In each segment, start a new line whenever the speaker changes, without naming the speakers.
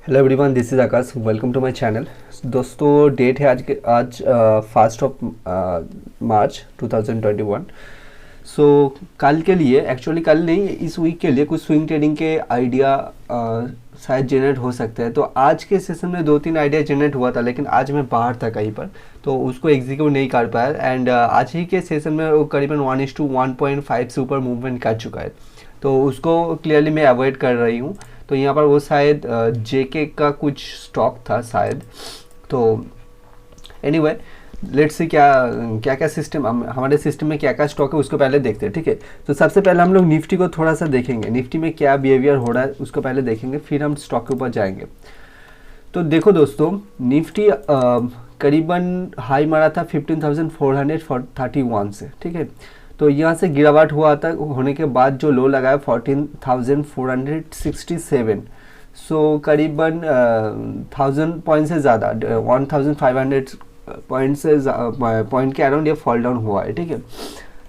Hello everyone, this is Akash. Welcome to my channel. दोस्तों, date है आज 1 मार्च 2021। सो कल के लिए, एक्चुअली कल नहीं, इस वीक के लिए कुछ स्विंग ट्रेडिंग के आइडिया शायद जनरेट हो सकते हैं। तो आज के सेशन में 2-3 आइडिया जनरेट हुआ था, लेकिन आज मैं बाहर था कहीं पर, तो उसको एग्जीक्यूट नहीं कर पाया। एंड आज ही के सेशन में वो करीबन 1:1.5 से ऊपर मूवमेंट कर चुका है, तो उसको क्लियरली मैं अवॉइड कर रही हूँ। तो यहाँ पर वो शायद जेके का कुछ स्टॉक था शायद। तो एनीवे, लेट्स सी क्या क्या क्या सिस्टम हमारे सिस्टम में क्या क्या स्टॉक है उसको पहले देखते हैं, ठीक है। तो सबसे पहले हम लोग निफ्टी को थोड़ा सा देखेंगे, निफ्टी में क्या बिहेवियर हो रहा है उसको पहले देखेंगे, फिर हम स्टॉक के ऊपर जाएंगे। तो देखो दोस्तों, निफ्टी करीबन हाई मारा था 15,431 से, ठीक है। तो यहाँ से गिरावट हुआ था, होने के बाद जो लो लगाया 14,467। सो करीबन 1000 पॉइंट से ज़्यादा, 1500 पॉइंट के अराउंड ये फॉल डाउन हुआ है, ठीक है।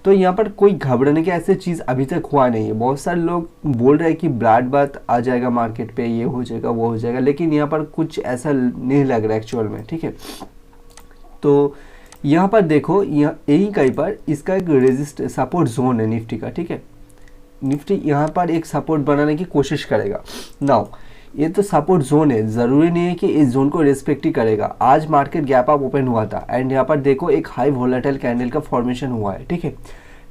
तो यहाँ पर कोई घबराने की ऐसी चीज़ अभी तक हुआ नहीं है। बहुत सारे लोग बोल रहे हैं कि ब्लड बात आ जाएगा मार्केट पे, ये हो जाएगा वो हो जाएगा, लेकिन यहाँ पर कुछ ऐसा नहीं लग रहा एक्चुअल में, ठीक है। तो यहाँ पर देखो, यही कहीं पर इसका एक रेजिस्ट सपोर्ट जोन है निफ्टी का, ठीक है। निफ्टी यहाँ पर एक सपोर्ट बनाने की कोशिश करेगा। नाउ ये तो सपोर्ट जोन है, ज़रूरी नहीं है कि इस जोन को रिस्पेक्ट ही करेगा। आज मार्केट गैप अप ओपन हुआ था एंड यहाँ पर देखो एक हाई वोलेटाइल कैंडल का फॉर्मेशन हुआ है, ठीक है।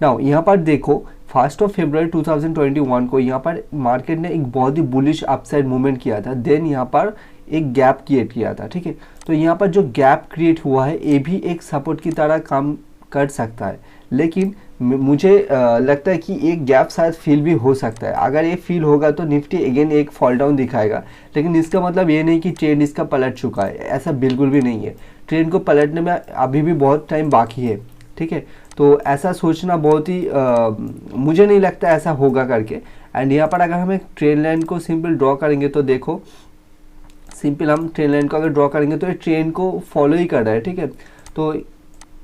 नाउ यहाँ पर देखो 1 फरवरी 2021 को यहाँ पर मार्केट ने एक बहुत ही बुलिश अपसाइड मूवमेंट किया था, देन यहाँ पर एक गैप क्रिएट किया था, ठीक है। तो यहाँ पर जो गैप क्रिएट हुआ है ये भी एक सपोर्ट की तरह काम कर सकता है, लेकिन मुझे लगता है कि एक गैप शायद फील भी हो सकता है। अगर ये फील होगा तो निफ्टी अगेन एक फॉल डाउन दिखाएगा, लेकिन इसका मतलब ये नहीं कि ट्रेंड इसका पलट चुका है, ऐसा बिल्कुल भी नहीं है। ट्रेंड को पलटने में अभी भी बहुत टाइम बाकी है, ठीक है। तो ऐसा सोचना बहुत ही मुझे नहीं लगता ऐसा होगा करके। एंड यहाँ पर अगर हम एक ट्रेंड लाइन को सिंपल ड्रॉ करेंगे तो देखो, सिंपल हम ट्रेंड लाइन को अगर ड्रॉ करेंगे तो ये ट्रेंड को फॉलो ही कर रहा है, ठीक है। तो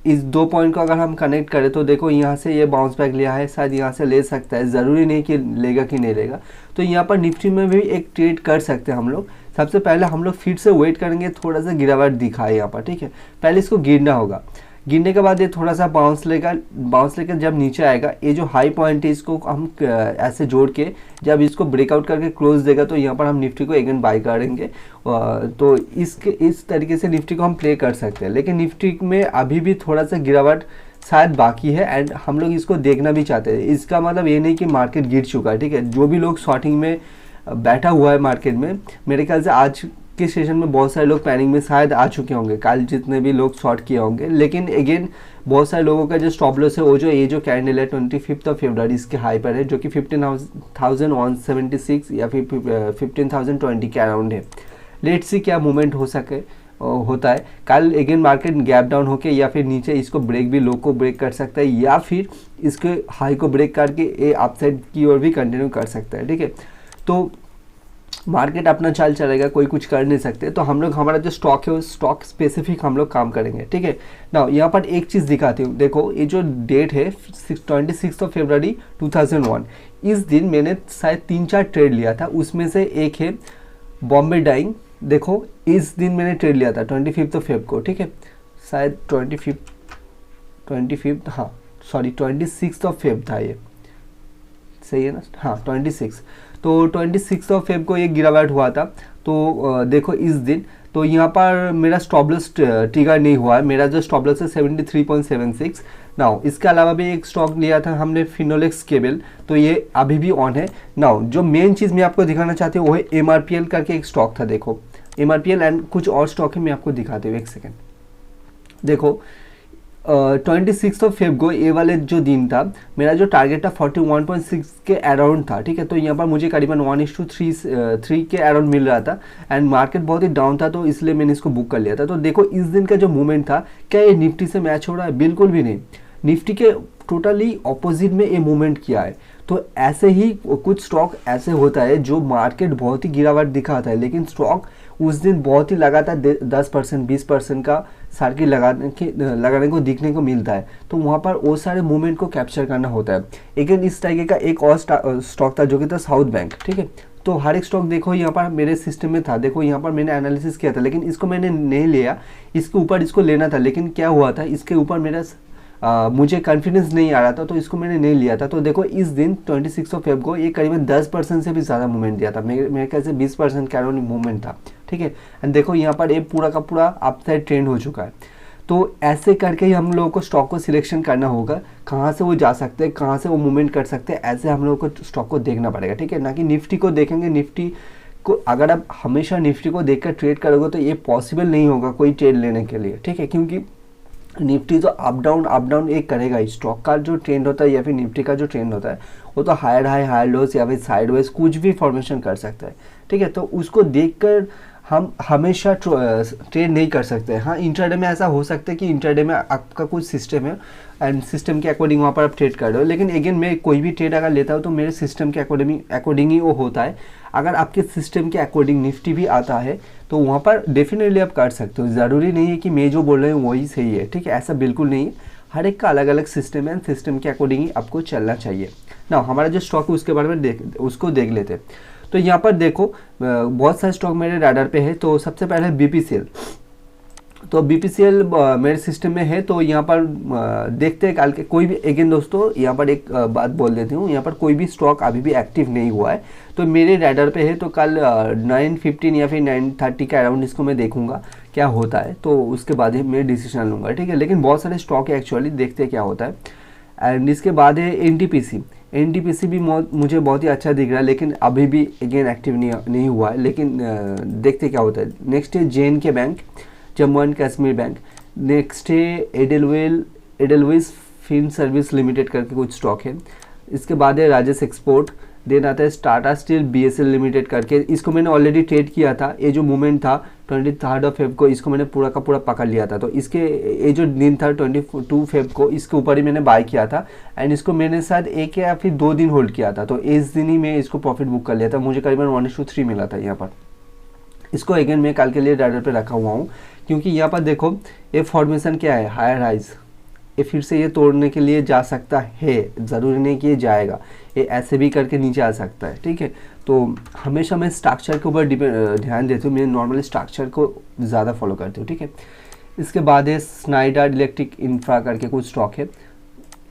इस 2 पॉइंट को अगर हम कनेक्ट करें तो देखो यहाँ से ये बाउंस बैक लिया है, शायद यहाँ से ले सकता है, ज़रूरी नहीं कि लेगा कि नहीं लेगा। तो यहाँ पर निफ्टी में भी एक ट्रेड कर सकते हैं हम लोग। सबसे पहले हम लोग फिर से वेट करेंगे, थोड़ा सा गिरावट दिखाए यहाँ पर, ठीक है। पहले इसको गिरना होगा, गिरने के बाद ये थोड़ा सा बाउंस लेकर जब नीचे आएगा, ये जो हाई पॉइंट है इसको हम ऐसे जोड़ के जब इसको ब्रेकआउट करके क्लोज देगा तो यहाँ पर हम निफ्टी को अगेन बाय करेंगे। तो इस तरीके से निफ्टी को हम प्ले कर सकते हैं, लेकिन निफ्टी में अभी भी थोड़ा सा गिरावट शायद बाकी है एंड हम लोग इसको देखना भी चाहते हैं। इसका मतलब ये नहीं कि मार्केट गिर चुका है, ठीक है। जो भी लोग शॉर्टिंग में बैठा हुआ है मार्केट में, मेरे ख्याल से आज के सेशन में बहुत सारे लोग पैनिक में शायद आ चुके होंगे, कल जितने भी लोग शॉर्ट किए होंगे। लेकिन अगेन बहुत सारे लोगों का जो स्टॉप लॉस है वो जो ये जो कैंडल है 25 फरवरी इसके हाई पर है, जो कि 15,176 या फिर 15,020 के अराउंड है। लेट्स सी क्या मूवमेंट होता है। कल अगेन मार्केट गैप डाउन होके या फिर नीचे इसको ब्रेक भी, लो को ब्रेक कर सकता है, या फिर इसके हाई को ब्रेक करके ये अपसाइड की ओर भी कंटिन्यू कर सकता है, ठीक है। तो मार्केट अपना चाल चलेगा, कोई कुछ कर नहीं सकते। तो हम लोग हमारा जो स्टॉक है उस स्टॉक स्पेसिफिक हम लोग काम करेंगे, ठीक है ना। यहाँ पर एक चीज़ दिखाती हूँ, देखो ये जो डेट है 26 फरवरी 2001, इस दिन मैंने शायद 3-4 ट्रेड लिया था, उसमें से एक है बॉम्बे डाइंग। देखो इस दिन मैंने ट्रेड लिया था 25 फेब को, ठीक है, शायद 25 हाँ सॉरी 26 फेब था ये, सही है ना, हाँ 26। तो 26 फेब को ये गिरावट हुआ था। तो देखो इस दिन तो यहाँ पर मेरा स्टॉप लॉस ट्रिगर नहीं हुआ है, मेरा जो स्टॉप लॉस है 73.76। नाउ इसके अलावा भी एक स्टॉक लिया था हमने फिनोलेक्स केबल, तो ये अभी भी ऑन है। नाउ जो मेन चीज़ मैं आपको दिखाना चाहती हूँ वो है MRPL करके एक स्टॉक था। देखो MRPL एंड कुछ और स्टॉक है, मैं आपको दिखाती हूँ, एक सेकेंड। देखो 26 फेब को ये वाले जो दिन था, मेरा जो टारगेट था 41.6 के अराउंड था, ठीक है। तो यहाँ पर मुझे करीबन 1:3 के अराउंड मिल रहा था एंड मार्केट बहुत ही डाउन था, तो इसलिए मैंने इसको बुक कर लिया था। तो देखो इस दिन का जो मूवमेंट था, क्या ये निफ्टी से मैच हो रहा है? बिल्कुल भी नहीं, निफ्टी के टोटली ऑपोजिट में ये मूवमेंट किया है। तो ऐसे ही कुछ स्टॉक ऐसे होता है जो मार्केट बहुत ही गिरावट दिखाता है, लेकिन स्टॉक उस दिन बहुत ही लगातार 10% 20% का सर्किट लगाने को दिखने को मिलता है। तो वहाँ पर वो सारे मूवमेंट को कैप्चर करना होता है। लेकिन इस तरीके का एक और स्टॉक था जो कि था साउथ बैंक, ठीक है। तो हर एक स्टॉक देखो यहाँ पर मेरे सिस्टम में था, देखो यहाँ पर मैंने एनालिसिस किया था, लेकिन इसको मैंने नहीं लिया, इसके ऊपर इसको लेना था, लेकिन क्या हुआ था इसके ऊपर मेरा मुझे कॉन्फिडेंस नहीं आ रहा था, तो इसको मैंने नहीं लिया था। तो देखो इस दिन 26 फेब को ये करीबन 10% से भी ज़्यादा मूवमेंट दिया था, मेरे ख्याल से 20% का अराउंड मूवमेंट था, ठीक है। एंड देखो यहाँ पर ये पूरा का पूरा अपसाइड ट्रेंड हो चुका है। तो ऐसे करके ही हम लोगों को स्टॉक को सिलेक्शन करना होगा, कहाँ से वो जा सकते हैं, कहाँ से वो मूवमेंट कर सकते हैं, ऐसे हम लोगों को स्टॉक को देखना पड़ेगा, ठीक है। ना कि निफ्टी को देखेंगे, निफ्टी को अगर आप हमेशा निफ्टी को देखकर ट्रेड करोगे तो ये पॉसिबल नहीं होगा कोई ट्रेड लेने के लिए, ठीक है। क्योंकि निफ्टी तो अप डाउन एक करेगा ही, स्टॉक का जो ट्रेंड होता है या फिर निफ्टी का जो ट्रेंड होता है वो तो हायर हाई हायर लोस या फिर साइडवेज कुछ भी फॉर्मेशन कर सकता है, ठीक है। तो उसको देखकर हम हमेशा ट्रेड नहीं कर सकते। हाँ, इंट्राडे में ऐसा हो सकता है कि इंट्राडे में आपका कुछ सिस्टम है एंड सिस्टम के अकॉर्डिंग वहाँ पर आप ट्रेड कर रहे हो, लेकिन अगेन मैं कोई भी ट्रेड अगर लेता हूँ तो मेरे सिस्टम के अकॉर्डिंग ही वो होता है। अगर आपके सिस्टम के अकॉर्डिंग निफ्टी भी आता है तो वहाँ पर डेफिनेटली आप कर सकते हो। ज़रूरी नहीं है कि मैं जो बोल रहा हूँ वही सही है, ठीक है, ऐसा बिल्कुल नहीं है। हर एक का अलग अलग सिस्टम है, सिस्टम के अकॉर्डिंग ही आपको चलना चाहिए ना। हमारा जो स्टॉक है उसके बारे में उसको देख लेते हैं। तो यहाँ पर देखो बहुत सारे स्टॉक मेरे रडार पे है। तो सबसे पहले बीपीसीएल, तो बीपीसीएल मेरे सिस्टम में है। तो यहाँ पर देखते हैं कल के कोई भी, अगेन दोस्तों यहाँ पर एक बात बोल देती हूँ, यहाँ पर कोई भी स्टॉक अभी भी एक्टिव नहीं हुआ है, तो मेरे रडार पे है। तो कल 9:15 या फिर 9:30 के अराउंड इसको मैं देखूंगा क्या होता है, तो उसके बाद ही मैं डिसीजन लूँगा, ठीक है। लेकिन बहुत सारे स्टॉक है एक्चुअली, देखते हैं क्या होता है। एंड इसके बाद है एनटीपीसी भी मुझे बहुत ही अच्छा दिख रहा है, लेकिन अभी भी अगेन एक्टिव नहीं हुआ है, लेकिन देखते क्या होता है। नेक्स्ट है JNK bank, Jammu and Kashmir bank. Next है एडलवेज फिन सर्विस लिमिटेड करके कुछ स्टॉक है। इसके बाद है राजेश एक्सपोर्ट। देन आता है टाटा स्टील BSL लिमिटेड करके, इसको मैंने ऑलरेडी ट्रेड किया था। ये जो मूवमेंट था 23 फेब को, इसको मैंने पूरा का पूरा पकड़ लिया था। तो इसके ये जो दिन था 22 फेब को, इसके ऊपर ही मैंने बाय किया था एंड इसको मैंने शायद 1 या फिर 2 दिन होल्ड किया था। तो इस दिन ही मैं इसको प्रॉफिट बुक कर लिया था, मुझे करीबन 1:3 मिला था यहाँ पर। इसको अगेन मैं कल के लिए रडार पे रखा हुआ हूँ, क्योंकि यहाँ पर देखो ये फॉर्मेशन क्या है, हायर हाइज, ये फिर से ये तोड़ने के लिए जा सकता है, ज़रूरी नहीं कि ये जाएगा, ये ऐसे भी करके नीचे आ सकता है, ठीक है। तो हमेशा मैं स्ट्रक्चर के ऊपर ध्यान देती हूँ, मैं नॉर्मली स्ट्रक्चर को ज़्यादा फॉलो करती हूँ, ठीक है। इसके बाद है स्नाइडर इलेक्ट्रिक इंफ्रा करके कुछ स्टॉक है,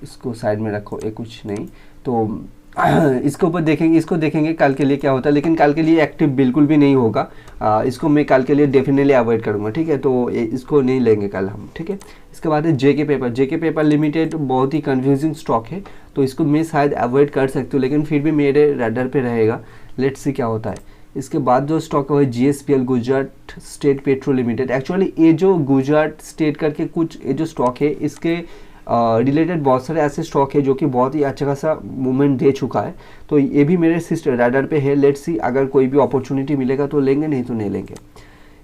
इसको साइड में रखो, ये कुछ नहीं। तो इसके ऊपर देखेंगे, इसको देखेंगे कल के लिए क्या होता है, लेकिन कल के लिए एक्टिव बिल्कुल भी नहीं होगा। इसको मैं कल के लिए डेफिनेटली अवॉइड करूँगा, ठीक है। तो इसको नहीं लेंगे कल हम, ठीक है। इसके बाद है जेके पेपर लिमिटेड, बहुत ही कंफ्यूजिंग स्टॉक है, तो इसको मैं शायद अवॉइड कर सकती हूँ, लेकिन फिर भी मेरे रडार पे रहेगा, लेट्स सी क्या होता है। इसके बाद जो स्टॉक है GSPL, Gujarat state petro limited. Actually ये जो गुजरात स्टेट करके कुछ ये जो स्टॉक है, इसके रिलेटेड बहुत सारे ऐसे स्टॉक है जो कि बहुत ही अच्छा खासा मूवमेंट दे चुका है, तो ये भी मेरे रडार पे है। लेट्स सी अगर कोई भी अपॉर्चुनिटी मिलेगा तो लेंगे, नहीं तो नहीं लेंगे।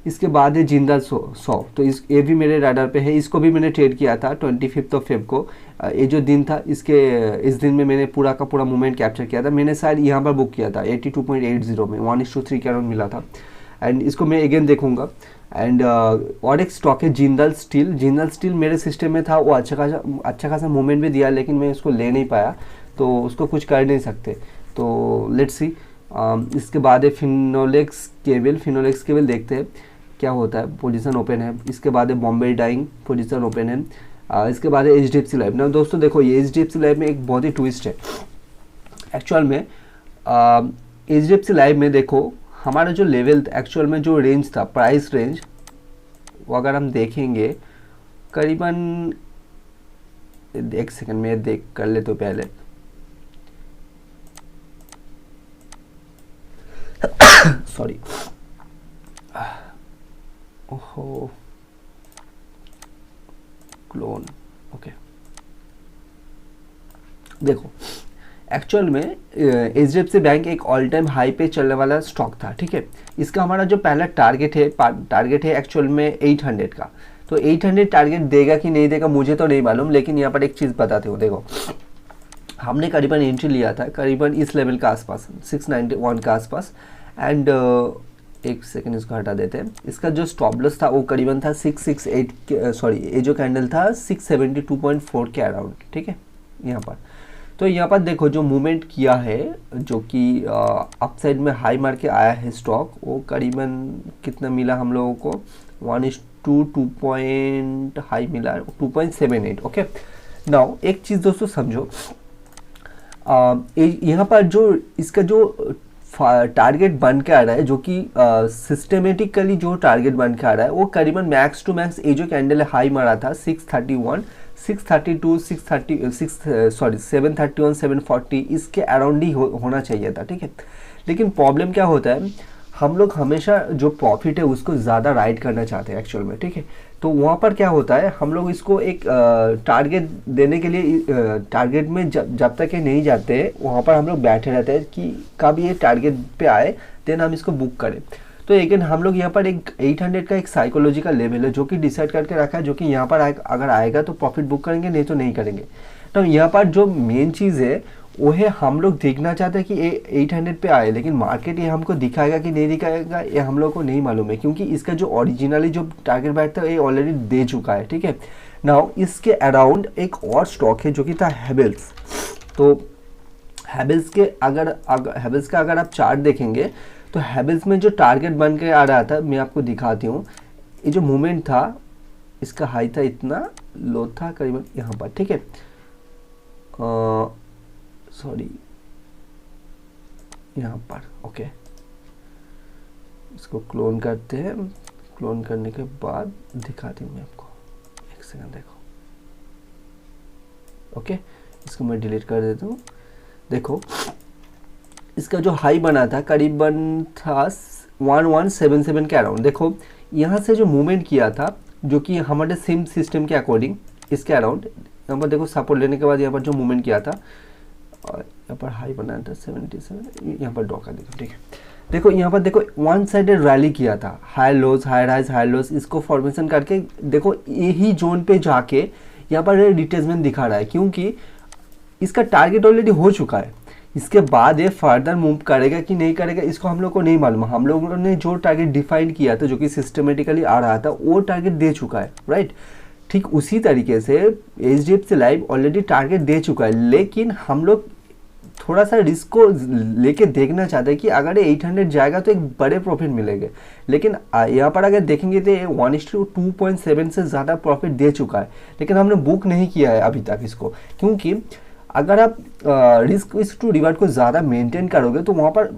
इसके बाद है जिंदाल 100, तो ये भी मेरे रडार पे है। इसको भी मैंने ट्रेड किया था 25 फेब को, ये जो दिन था इस दिन में मैंने पूरा का पूरा मूवमेंट कैप्चर किया था। मैंने शायद यहाँ पर बुक किया था 82.80 में, 1:3 के अराउंड मिला था। एंड इसको मैं अगेन देखूंगा। एंड और एक स्टॉक है जिंदाल स्टील मेरे सिस्टम में था, वो अच्छा खासा मूवमेंट भी दिया, लेकिन मैं उसको ले नहीं पाया, तो उसको कुछ कर नहीं सकते। तो लेट्स सी। इसके बाद है फिनोलेक्स केबल देखते हैं क्या होता है, पोजीशन ओपन है। इसके बाद है बॉम्बे डाइंग, पोजीशन ओपन है। इसके बाद है HDFC लाइफ। ना दोस्तों देखो, ये HDFC लाइफ में एक बहुत ही ट्विस्ट है एक्चुअल में। HDFC लाइफ में देखो हमारा जो लेवल एक्चुअल में जो रेंज था, प्राइस रेंज, वो अगर हम देखेंगे करीबन, एक सेकंड में देख कर ले तो पहले सॉरी, ओहो क्लोन, ओके। देखो एक्चुअल में HDFC बैंक एक ऑल टाइम हाई पे चलने वाला स्टॉक था, ठीक है। इसका हमारा जो पहला टारगेट है एक्चुअल में 800 का। तो 800 टारगेट देगा कि नहीं देगा मुझे तो नहीं मालूम, लेकिन यहाँ पर एक चीज़ बताते हो। देखो हमने करीबन एंट्री लिया था करीबन इस लेवल का आसपास, 691 का आसपास। एंड एक सेकंड इसको हटा देते हैं। इसका जो स्टॉप लॉस था वो करीबन था 668, सॉरी ये जो कैंडल था 672.4 के अराउंड, ठीक है यहाँ पर। तो यहाँ पर देखो जो मूवमेंट किया है, जो कि अपसाइड में हाई मार के आया है स्टॉक, वो करीबन कितना मिला हम लोगों को, 1:2 पॉइंट हाई मिला 2.78। ओके, नाउ एक चीज़ दोस्तों समझो, यहाँ पर जो इसका जो टारगेट बन के आ रहा है, जो कि सिस्टमेटिकली जो टारगेट बन के आ रहा है, वो करीबन मैक्स टू मैक्स ये जो कैंडल हाई मारा था 631, 632, 731, 740 इसके अराउंड ही होना चाहिए था, ठीक है। लेकिन प्रॉब्लम क्या होता है, हम लोग हमेशा जो प्रॉफिट है उसको ज़्यादा राइड करना चाहते हैं एक्चुअल में, ठीक है। तो वहाँ पर क्या होता है, हम लोग इसको एक टारगेट देने के लिए टारगेट में जब तक ये नहीं जाते हैं वहाँ पर हम लोग बैठे रहते हैं कि कब ये टारगेट पे आए देन हम इसको बुक करें। तो लेकिन हम लोग यहाँ पर एक 800 का एक साइकोलॉजिकल लेवल है जो कि डिसाइड करके रखा है, जो कि यहाँ पर अगर आएगा तो प्रॉफिट बुक करेंगे, नहीं तो नहीं करेंगे। तो यहाँ पर जो मेन चीज़ है वो है, हम लोग देखना चाहते हैं कि ये 800 पे आए, लेकिन मार्केट ये हमको दिखाएगा कि नहीं दिखाएगा ये हम लोग को नहीं मालूम है, क्योंकि इसका जो ओरिजिनली जो टारगेट बैठता है ये ऑलरेडी दे चुका है, ठीक है। नाउ इसके अराउंड एक और स्टॉक है जो कि था हैवेल्स। तो हैवेल्स का अगर आप चार्ट देखेंगे तो हैवेल्स में जो टारगेट बन के आ रहा था, मैं आपको दिखाती हूँ। ये जो मूवमेंट था, इसका हाई था इतना, लो था करीबन यहाँ पर, ठीक है। सॉरी, यहाँ पर, ओके। इसको क्लोन करते हैं, क्लोन करने के बाद दिखाती हूँ मैं आपको, एक सेकंड देखो। ओके, इसको मैं डिलीट कर देता हूँ। देखो इसका जो हाई बना था करीबन था 1177 के अराउंड। देखो यहाँ से जो मूवमेंट किया था, जो कि हमारे सेम सिस्टम के अकॉर्डिंग इसके अराउंड, यहाँ पर देखो सपोर्ट लेने के बाद यहाँ पर जो मूवमेंट किया था, और यहाँ पर हाई बनाया था 77, यहाँ पर ड्रॉ कर देखो, ठीक है। देखो यहाँ पर देखो वन साइडेड रैली किया था, हाई लोज हाई राइज हाई लोज, इसको फॉर्मेशन करके देखो यही जोन पे जाके यहाँ पर रिट्रेसमेंट दिखा रहा है, क्योंकि इसका टारगेट ऑलरेडी हो चुका है। इसके बाद ये फर्दर मूव करेगा कि नहीं करेगा इसको हम लोग को नहीं मालूम। हम लोगों ने जो टारगेट डिफाइन किया था, जो कि सिस्टमेटिकली आ रहा था, वो टारगेट दे चुका है, राइट। ठीक उसी तरीके से HDFC लाइफ ऑलरेडी टारगेट दे चुका है, लेकिन हम लोग थोड़ा सा रिस्क को लेके देखना चाहते हैं कि अगर ये 800 जाएगा तो एक बड़े प्रॉफिट मिलेंगे। लेकिन यहाँ पर अगर देखेंगे तो 1:2.7 से ज़्यादा प्रॉफिट दे चुका है, लेकिन हमने बुक नहीं किया है अभी तक इसको, क्योंकि अगर आप रिस्क टू रिवार्ड को ज़्यादा मेंटेन करोगे तो वहाँ पर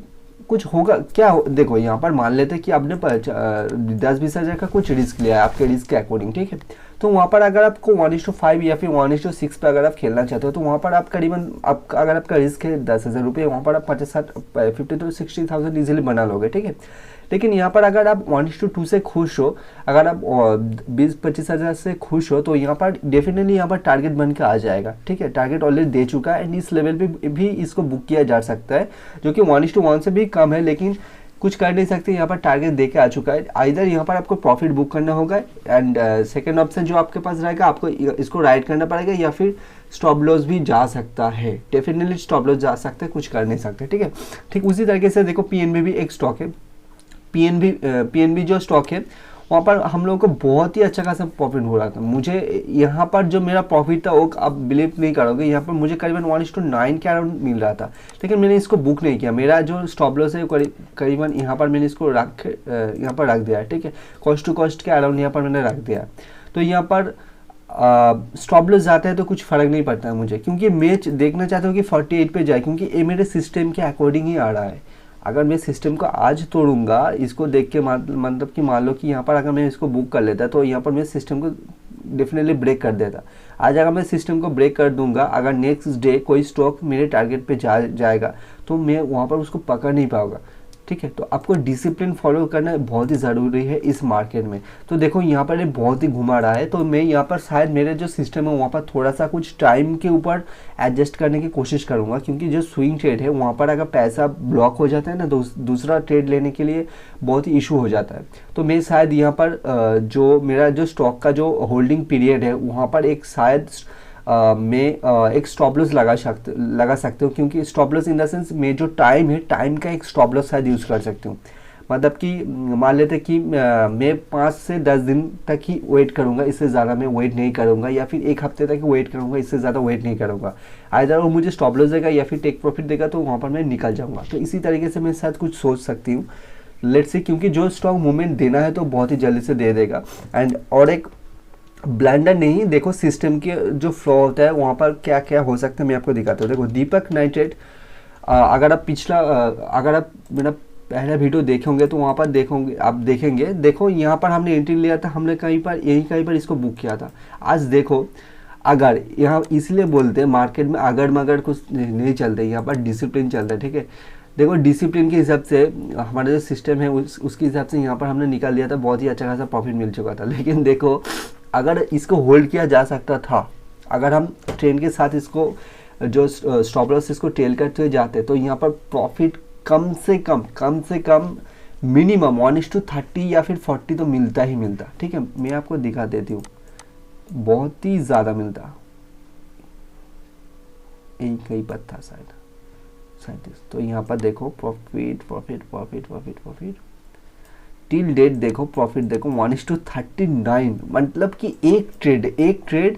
कुछ होगा क्या देखो यहाँ पर मान लेते हैं कि आपने 10-20 हज़ार का कुछ रिस्क लिया है आपके रिस्क के अकॉर्डिंग, ठीक है। तो वहाँ पर अगर आपको 1:5 या फिर 1:6 पे अगर आप खेलना चाहते हो तो वहाँ पर आप करीबन अगर आपका रिस्क है 10,000 रुपये, वहाँ पर आप 50 to 60,000 ईजिली बना लोगे, ठीक है। लेकिन यहाँ पर अगर आप 1:2 से खुश हो, अगर आप 20-25 हज़ार से खुश हो, तो यहाँ पर डेफिनेटली यहाँ पर टारगेट बन के आ जाएगा, ठीक है। टारगेट ऑलरेडी दे चुका है एंड इस लेवल पे भी इसको बुक किया जा सकता है, जो कि 1:1 से भी कम है, लेकिन कुछ कर नहीं सकते, यहाँ पर टारगेट दे के आ चुका है। आइदर यहाँ पर आपको प्रॉफिट बुक करना होगा एंड सेकेंड ऑप्शन जो आपके पास रहेगा, आपको इसको राइड करना पड़ेगा, या फिर स्टॉप लॉस भी जा सकता है। डेफिनेटली स्टॉप लॉस जा सकता है, कुछ कर नहीं सकते, ठीक है। ठीक उसी तरीके से देखो PNB भी एक स्टॉक है। PNB जो स्टॉक है वहाँ पर हम लोगों को बहुत ही अच्छा खासा प्रॉफिट हो रहा था। मुझे यहाँ पर जो मेरा प्रॉफिट था वो आप बिलीव नहीं करोगे, यहाँ पर मुझे करीबन 1:9 के अराउंड मिल रहा था, लेकिन मैंने इसको बुक नहीं किया। मेरा जो स्टॉप लॉस है करीबन यहाँ पर मैंने इसको यहाँ पर रख दिया है, ठीक है। कॉस्ट टू कॉस्ट के अराउंड यहाँ पर मैंने रख दिया। तो यहाँ पर स्टॉप लॉस जाता है तो कुछ फ़र्क नहीं पड़ता है मुझे, क्योंकि मैच देखना चाहता हूँ कि 48 पे जाए, क्योंकि ये मेरे सिस्टम के अकॉर्डिंग ही आ रहा है। अगर मैं सिस्टम को आज तोड़ूंगा, इसको देख के मतलब कि मान लो कि यहाँ पर अगर मैं इसको बुक कर लेता तो यहाँ पर मैं सिस्टम को डेफिनेटली ब्रेक कर देता। आज अगर मैं सिस्टम को ब्रेक कर दूंगा, अगर नेक्स्ट डे कोई स्टॉक मेरे टारगेट पे जाएगा तो मैं वहाँ पर उसको पकड़ नहीं पाऊंगा, ठीक है। तो आपको डिसिप्लिन फॉलो करना बहुत ही ज़रूरी है इस मार्केट में। तो देखो यहाँ पर ये बहुत ही घुमा रहा है, तो मैं यहाँ पर शायद मेरे जो सिस्टम है वहाँ पर थोड़ा सा कुछ टाइम के ऊपर एडजस्ट करने की कोशिश करूँगा, क्योंकि जो स्विंग ट्रेड है वहाँ पर अगर पैसा ब्लॉक हो जाता है ना, दूसरा ट्रेड लेने के लिए बहुत ही इशू हो जाता है। तो मैं शायद यहाँ पर जो मेरा जो स्टॉक का जो होल्डिंग पीरियड है वहाँ पर एक शायद मैं एक स्टॉप लॉस लगा सकते हो, क्योंकि stop loss in the sense में जो टाइम है, टाइम का एक स्टॉप लॉस शायद यूज़ कर सकती हूँ। मतलब कि मान लेते कि मैं 5 से 10 दिन तक ही वेट करूंगा, इससे ज़्यादा मैं वेट नहीं करूंगा, या फिर एक हफ्ते तक वेट करूंगा, इससे ज़्यादा वेट नहीं करूंगा। आइदर वो मुझे स्टॉप लॉस देगा या फिर टेक प्रॉफिट देगा, तो वहाँ पर मैं निकल जाऊँगा। तो इसी तरीके से मैं शायद कुछ सोच सकती हूँ, लेट्स से, क्योंकि जो स्टॉक मूवमेंट देना है तो बहुत ही जल्दी से दे देगा। एंड और एक ब्लेंडर नहीं, देखो सिस्टम के जो फ्लो होता है वहाँ पर क्या क्या हो सकता है मैं आपको दिखाता हूँ। देखो दीपक नाइट्रेट, अगर आप अगर आप मेरा पहला वीडियो देखेंगे तो वहाँ पर आप देखेंगे, देखो यहाँ पर हमने एंट्री लिया था, हमने कहीं पर इसको बुक किया था। आज देखो, अगर यहाँ इसलिए बोलते हैं मार्केट में अगर मगर कुछ नहीं चलते, यहाँ पर डिसिप्लिन चलता है, ठीक है। देखो डिसिप्लिन के हिसाब से हमारा जो सिस्टम है उसके हिसाब से यहाँ पर हमने निकाल दिया था, बहुत ही अच्छा खासा प्रॉफिट मिल चुका था। लेकिन देखो अगर इसको होल्ड किया जा सकता था, अगर हम ट्रेंड के साथ इसको जो स्टॉप लॉस इसको टेल करते हुए जाते, तो यहाँ पर प्रॉफिट कम से कम मिनिमम 1:30 या फिर 40 तो मिलता ही मिलता, ठीक है। मैं आपको दिखा देती हूँ, बहुत ही ज़्यादा मिलता, एक ही पत्ता शायद 37। तो यहाँ पर देखो प्रॉफिट टिल डेट, देखो प्रॉफिट देखो 1:39, मतलब कि एक ट्रेड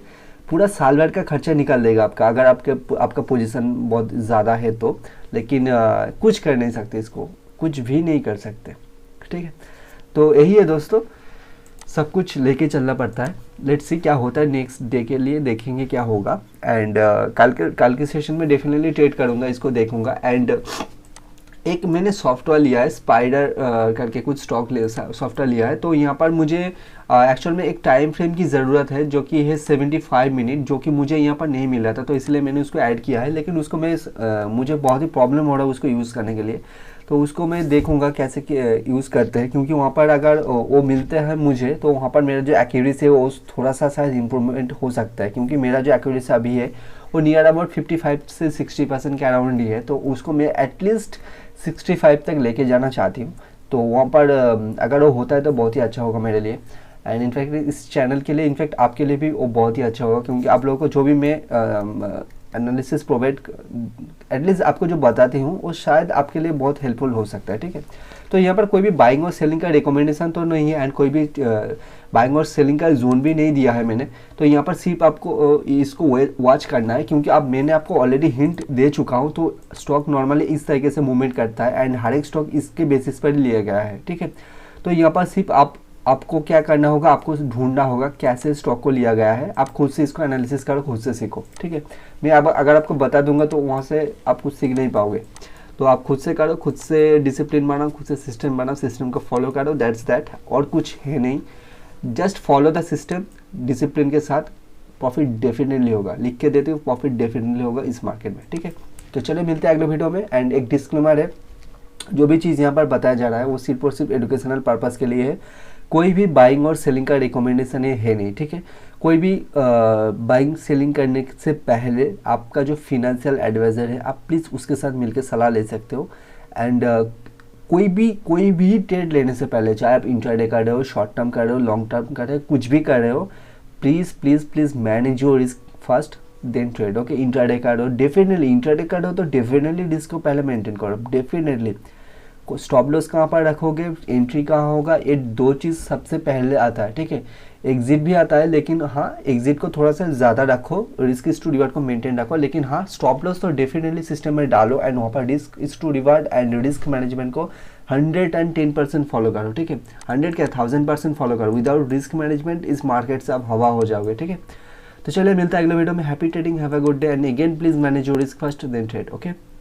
पूरा साल भर का खर्चा निकाल देगा आपका, अगर आपका पोजीशन बहुत ज़्यादा है तो। लेकिन कुछ कर नहीं सकते, इसको कुछ भी नहीं कर सकते, ठीक है। तो यही है दोस्तों, सब कुछ लेके चलना पड़ता है। लेट्स सी क्या होता है, नेक्स्ट डे के लिए देखेंगे क्या होगा। एंड कल के सेशन में डेफिनेटली ट्रेड करूँगा, इसको देखूंगा। एंड एक मैंने सॉफ्टवेयर लिया है, स्पाइडर करके कुछ सॉफ्टवेयर लिया है। तो यहाँ पर मुझे एक्चुअल में एक टाइम फ्रेम की ज़रूरत है जो कि है 75 मिनट, जो कि मुझे यहाँ पर नहीं मिल रहा था, तो इसलिए मैंने उसको ऐड किया है। लेकिन उसको मुझे बहुत ही प्रॉब्लम हो रहा है उसको यूज़ करने के लिए, तो उसको मैं देखूंगा कैसे यूज़ करते हैं, क्योंकि वहाँ पर अगर वो मिलते हैं मुझे, तो वहाँ पर मेरा जो एक्यूरेसी है वो थोड़ा सा शायद इम्प्रूवमेंट हो सकता है, क्योंकि मेरा जो एक्यूरेसी अभी है वो नियर अबाउट 55 से 60% के अराउंड ही है। तो उसको मैं एटलीस्ट 65 तक लेके जाना चाहती हूँ। तो वहाँ पर अगर वो होता है तो बहुत ही अच्छा होगा मेरे लिए, एंड इनफैक्ट इस चैनल के लिए, इनफैक्ट आपके लिए भी वो बहुत ही अच्छा होगा, क्योंकि आप लोगों को जो भी मैं एनालिसिस प्रोवाइड एटलीस्ट आपको जो बताती हूँ वो शायद आपके लिए बहुत हेल्पफुल हो सकता है, ठीक है। तो यहाँ पर कोई भी बाइंग और सेलिंग का रिकमेंडेशन तो नहीं है, एंड कोई भी बाइंग और सेलिंग का जोन भी नहीं दिया है मैंने। तो यहाँ पर सिर्फ आपको इसको वॉच करना है, क्योंकि अब मैंने आपको ऑलरेडी हिंट दे चुका हूँ। तो स्टॉक नॉर्मली इस तरीके से मूवमेंट करता है, एंड हर एक स्टॉक इसके बेसिस पर लिया गया है, ठीक है। तो यहाँ पर सिर्फ आपको क्या करना होगा, आपको ढूंढना होगा कैसे स्टॉक को लिया गया है। आप खुद से इसको एनालिसिस करो, खुद से सीखो, ठीक है। मैं अब अगर आपको बता दूंगा तो वहाँ से आप कुछ सीख नहीं पाओगे। तो आप खुद से करो, खुद से डिसिप्लिन बनाओ, खुद से सिस्टम बनाओ, सिस्टम को फॉलो करो, दैट्स दैट, और कुछ है नहीं। Just follow the system discipline के साथ, प्रॉफिट डेफिनेटली होगा। लिख के देते हो, प्रॉफिट डेफिनेटली होगा इस मार्केट में, ठीक है। तो चलिए मिलते हैं अगले वीडियो में। एंड एक डिस्क्लेमर है, जो भी चीज़ यहाँ पर बताया जा रहा है वो सिर्फ और सिर्फ एजुकेशनल पर्पज़ के लिए है, कोई भी बाइंग और सेलिंग का रिकमेंडेशन है नहीं, ठीक है। कोई भी बाइंग सेलिंग करने से पहले आपका जो फिनेंशियल एडवाइज़र है, आप प्लीज़ उसके साथ मिलकर सलाह ले सकते हो। एंड कोई भी ट्रेड लेने से पहले, चाहे आप इंट्राडे कर रहे हो, शॉर्ट टर्म कर रहे हो, लॉन्ग टर्म कर रहे हो, कुछ भी कर रहे हो, please manage your risk first then trade, okay. Intraday कर रहे हो, डेफिनेटली इंट्राडे कर रहे हो तो डेफिनेटली रिस्क को पहले मेंटेन करो, डेफिनेटली। स्टॉप लॉस कहाँ पर रखोगे, एंट्री कहाँ होगा, ये दो चीज़ सबसे पहले आता है, ठीक है। एग्जिट भी आता है, लेकिन हाँ एग्जिट को थोड़ा सा ज़्यादा रखो, रिस्क इज टू रिवार्ड को मेंटेन रखो। लेकिन हाँ स्टॉप लॉस तो डेफिनेटली सिस्टम में डालो, एंड वहाँ पर risk is to reward and risk management को 110% फॉलो करो, ठीक है। 100 क्या 1000% फॉलो करो। विदाउट रिस्क मैनेजमेंट इस मार्केट से आप हवा हो जाओगे, ठीक है। तो चलिए मिलता है अगले वीडियो में। Happy trading, have a good day, and again please manage your risk first then trade, okay.